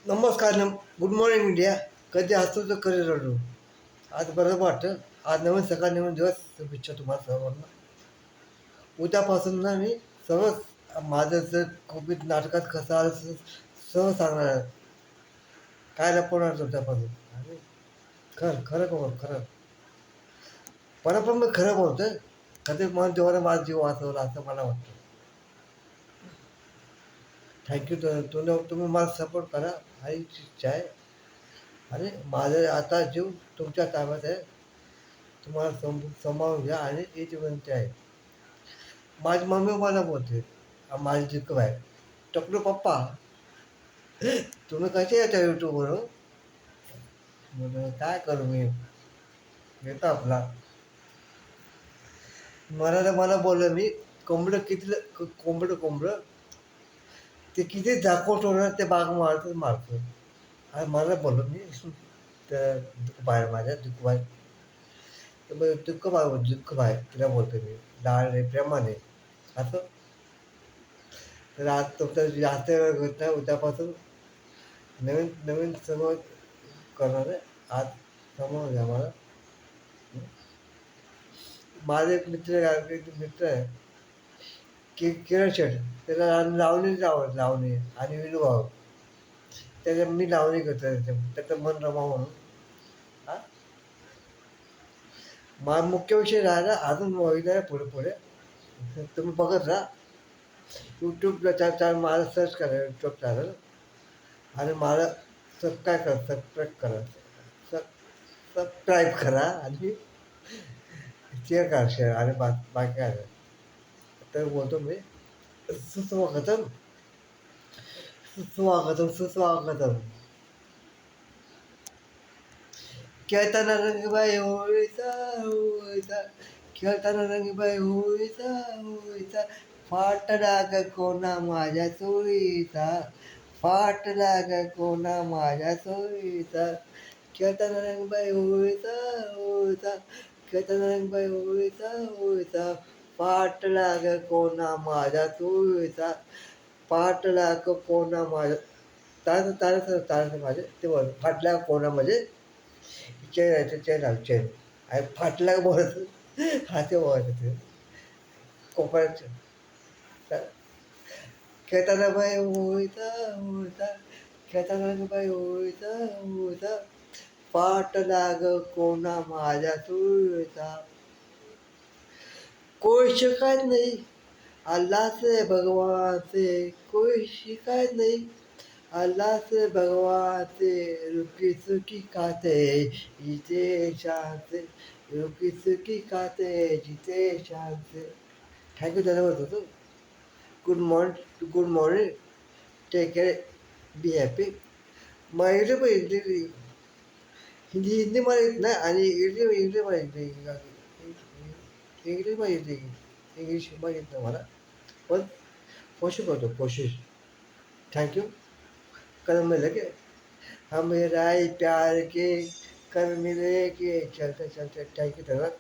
नमस्कार good morning India. कधी असतो तर कधी रडू. आज बरं वाटतं. आज नवीन सकाळ नवीन दिवस शुभेच्छा तुम्हाला सर्वांना. उद्यापासून ना मी सर्व माझं जर कोविड नाटकात कसं आलं सर्व सांगणार आहे. काय लपवणार उद्यापासून आणि खरं खरं खरं खरं पण मी खरं बोलतोय. कधी मन देवाने माझा जीव वाचवला असं मला वाटतं. थँक्यू. तुम्ही मला सपोर्ट करा. आईची इच्छा आहे. आणि माझं आता जीव तुमच्या ताब्यात आहे. तुम्हाला सांभाळून घ्या आणि याची विनंती आहे. माझी मम्मी मला बोलते, माझी जिक्कू आहे, टकलू पप्पा तुम्ही कसे येता यूट्यूबवरून. म्हणून काय करू मी, येतो आपला. मला बोललं मी कोंबडं किती कोंबडं ते किती दाखवतो ना ते बाग मारतो. आणि मला बोललो मी तर बाहेर माझ्या दुःखबाई दुःखबाई तिला बोलतो मी डाळ प्रेमाने असं. तर आज तुमचं जास्त वेळ घेत नाही. उद्यापासून नवीन नवीन समोर करणार आहे. आज समोर घ्या मला. माझे एक मित्र आहे किरण शेठ. त्याला लावणीच आवडत, लावणी आणि विनोभाव. त्याच्या मी लावणी करतो त्याचं मन रमा म्हणून. हा मुख्य विषय राहिला अजून होईल आहे पुढे पुढे. तुम्ही बघत राहा. यूट्यूबला चॅनल मला सर्च करा यूट्यूब चॅनल. आणि मला सबस्क्राईब करा आणि शेअर करा शेअर आणि बाकी काय तर बोलतो मी. सुस्वागतम सुस्वागतम सुस्वागतम. खेळताना रंगबाई होळीचा होळीचा, खेळताना रंगबाई होळीचा होळीचा, फाटला ग कोणा माझ्या चोळीचा, फाटला ग कोणा माझ्या चोळीचा, खेळताना रंगबाई होळीचा होळीचा, खेळताना रंगबाई होळीचा होळीचा, फाटला ग कोणा माझ्या चोळीचा, फाटला ग कोणा माझ्या तारच माझे ते बोल फाटल्या कोणा म्हणजे चेन आणि फाटला बोलत हा ते बोलत ते कोपऱ्यात. खेळताना बाई होळीचा होळीचा, खेळताना बाई होळीचा होळीचा, पाट लाग कोणा माझ्या तुळचा, कोई शिकायत नाही अल्लाह से भगवान से, कोई शिकायत नहीं अल्लाह से भगवान से, रुकी सुखी खाते जिते शान से, रुकी सुखी खाते जिते शान से. थँक्यू. धन्यवाद होतो. Good morning. Take care. Be happy. मग इंग्लिश पण हिंदी मला येत नाही आणि इंग्लिश मला येत नाही. इंग्लिश पण येते. इंग्लिश पण येत नाही मला. पण कोशिश करतो कोशिश. थँक्यू. कल मिलेंगे हम राय प्यार के, कल मिले के. चलते चलते थँक्यू. धन्यवाद.